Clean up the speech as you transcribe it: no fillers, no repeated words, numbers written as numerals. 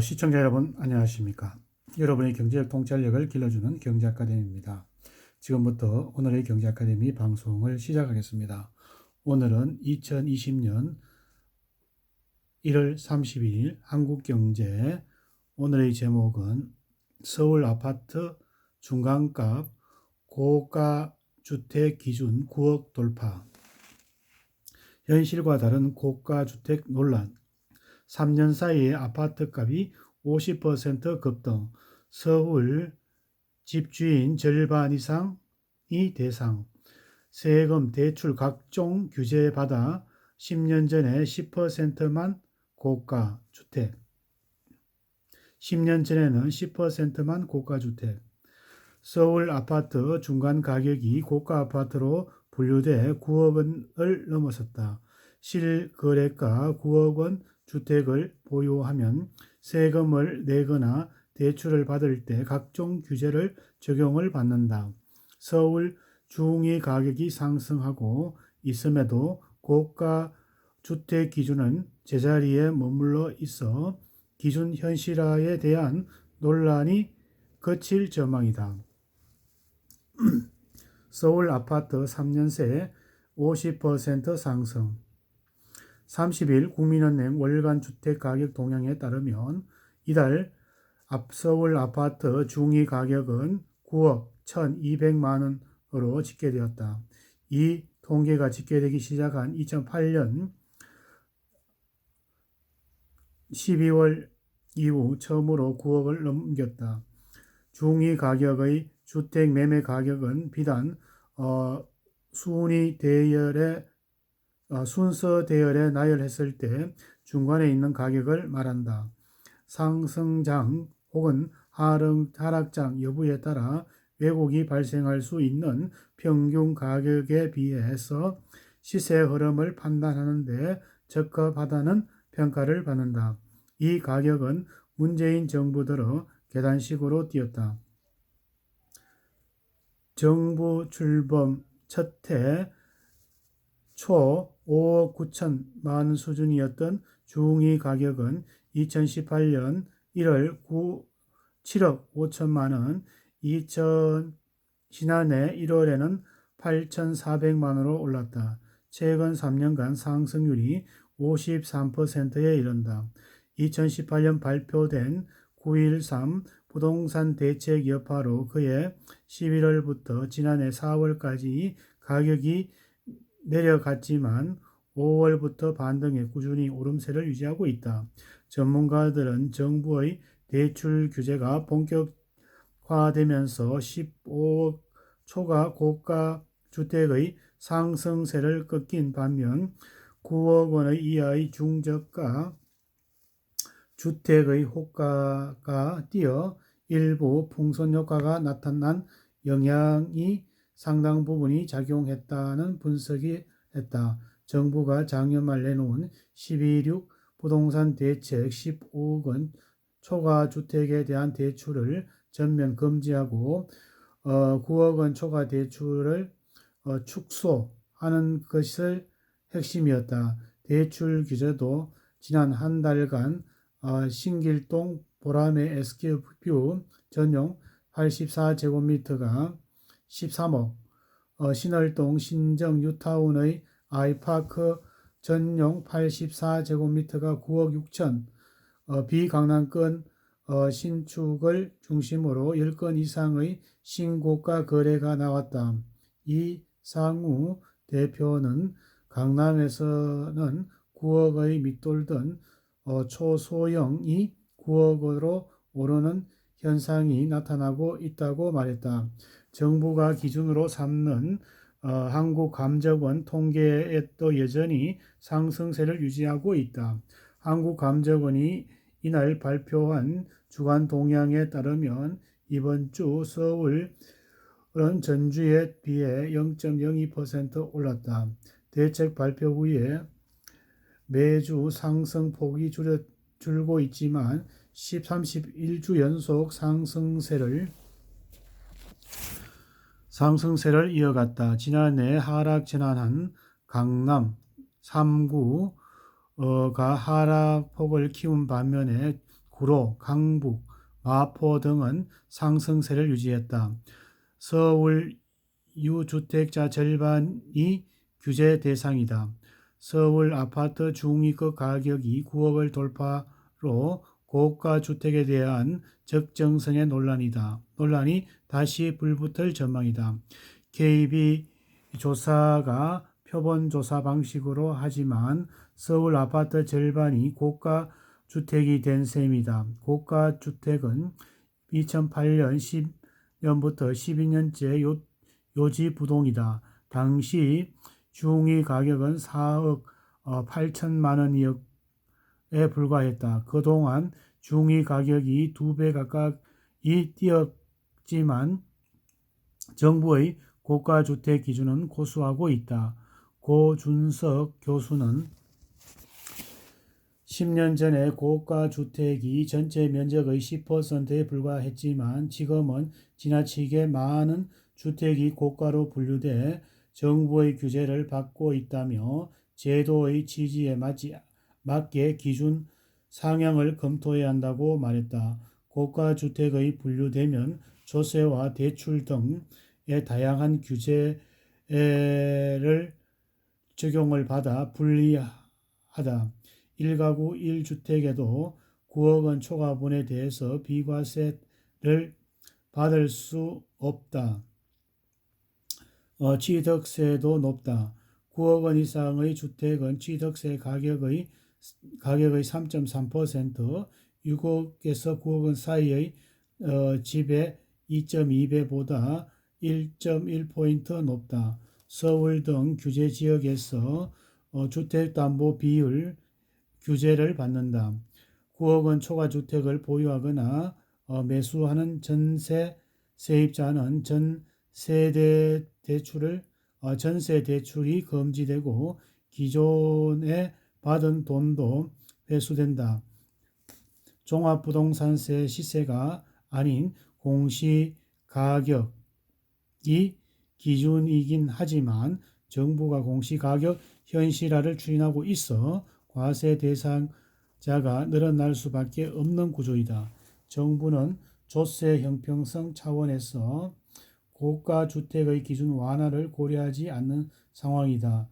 시청자 여러분 안녕하십니까? 여러분의 경제적 통찰력을 길러주는 경제아카데미입니다. 지금부터 오늘의 경제아카데미 방송을 시작하겠습니다. 오늘은 2020년 1월 32일 한국경제. 오늘의 제목은 서울 아파트 중간값 고가 주택 기준 9억 돌파, 현실과 다른 고가 주택 논란, 3년 사이에 아파트값이 50% 급등, 서울 집주인 절반 이상이 대상, 세금 대출 각종 규제 받아 10년 전에 10%만 고가 주택, 10년 전에는 10%만 고가 주택, 서울 아파트 중간 가격이 고가 아파트로 분류돼 9억 원을 넘어섰다. 실거래가 9억 원 주택을 보유하면 세금을 내거나 대출을 받을 때 각종 규제를 적용을 받는다. 서울 중위 가격이 상승하고 있음에도 고가 주택 기준은 제자리에 머물러 있어 기준 현실화에 대한 논란이 거칠 전망이다. 서울 아파트 3년새 50% 상승. 30일 국민은행 월간 주택가격 동향에 따르면 이달 서울 아파트 중위 가격은 9억 1,200만 원으로 집계되었다. 이 통계가 집계되기 시작한 2008년 12월 이후 처음으로 9억을 넘겼다. 중위 가격의 주택 매매 가격은 비단 순서 대열에 나열했을 때 중간에 있는 가격을 말한다. 상승장 혹은 하락장 여부에 따라 왜곡이 발생할 수 있는 평균 가격에 비해서 시세 흐름을 판단하는 데 적합하다는 평가를 받는다. 이 가격은 문재인 정부 들어 계단식으로 뛰었다. 정부 출범 첫 해 초 5억 9천만 원 수준이었던 중위 가격은 2018년 1월 7억 5천만 원, 지난해 1월에는 8,400만 원으로 올랐다. 최근 3년간 상승률이 53%에 이른다. 2018년 발표된 9.13 부동산 대책 여파로 그해 11월부터 지난해 4월까지 가격이 내려갔지만 5월부터 반등해 꾸준히 오름세를 유지하고 있다. 전문가들은 정부의 대출 규제가 본격화되면서 15억 초과 고가 주택의 상승세를 꺾인 반면 9억 원 이하의 중저가 주택의 호가가 뛰어 일부 풍선 효과가 나타난 영향이 상당 부분이 작용했다는 분석이 했다. 정부가 작년 말 내놓은 12.6 부동산 대책 15억 원 초과 주택에 대한 대출을 전면 금지하고 9억 원 초과 대출을 축소하는 것을 핵심이었다. 대출 규제도 지난 한 달간 신길동 보라매 SK뷰 전용 84제곱미터가 13억, 신월동 신정 뉴타운의 아이파크 전용 84제곱미터가 9억 6천, 비강남권 신축을 중심으로 10건 이상의 신고가 거래가 나왔다. 이상우 대표는 강남에서는 9억의 밑돌던 초소형이 9억으로 오르는 현상이 나타나고 있다고 말했다. 정부가 기준으로 삼는 한국감정원 통계에도 여전히 상승세를 유지하고 있다. 한국감정원이 이날 발표한 주간 동향에 따르면 이번 주 서울은 전주에 비해 0.02% 올랐다. 대책 발표 후에 매주 상승폭이 줄고 있지만 31주 연속 상승세를 이어갔다. 지난해 하락 전환한 강남 3구가 하락폭을 키운 반면에 구로, 강북, 마포 등은 상승세를 유지했다. 서울 유주택자 절반이 규제 대상이다. 서울 아파트 중위급 가격이 9억을 돌파로 고가 주택에 대한 적정성의 논란이 다시 불붙을 전망이다. KB 조사가 표본 조사 방식으로 하지만 서울 아파트 절반이 고가 주택이 된 셈이다. 고가 주택은 2008년 10년부터 12년째 요지부동이다. 당시 중위 가격은 4억 8천만 원에 불과했다. 그동안 중위 가격이 2배 가까이 뛰었지만 정부의 고가주택 기준은 고수하고 있다. 고준석 교수는 10년 전에 고가주택이 전체 면적의 10%에 불과했지만 지금은 지나치게 많은 주택이 고가로 분류돼 정부의 규제를 받고 있다며 제도의 취지에 맞게 기준 상향을 검토해야 한다고 말했다. 고가주택의 분류되면 조세와 대출 등의 다양한 규제를 적용을 받아 불리하다. 1가구 1주택에도 9억 원 초과분에 대해서 비과세를 받을 수 없다. 취득세도 높다. 9억 원 이상의 주택은 취득세 가격의 3.3%, 6억에서 9억 원 사이의 집의 2.2배보다 1.1포인트 높다. 서울 등 규제 지역에서 주택담보 비율 규제를 받는다. 9억 원 초과 주택을 보유하거나 매수하는 전세 세입자는 전세 대출이 금지되고 기존에 받은 돈도 회수된다. 종합부동산세 시세가 아닌 공시가격이 기준이긴 하지만 정부가 공시가격 현실화를 추진하고 있어 과세 대상자가 늘어날 수밖에 없는 구조이다. 정부는 조세 형평성 차원에서 고가 주택의 기준 완화를 고려하지 않는 상황이다.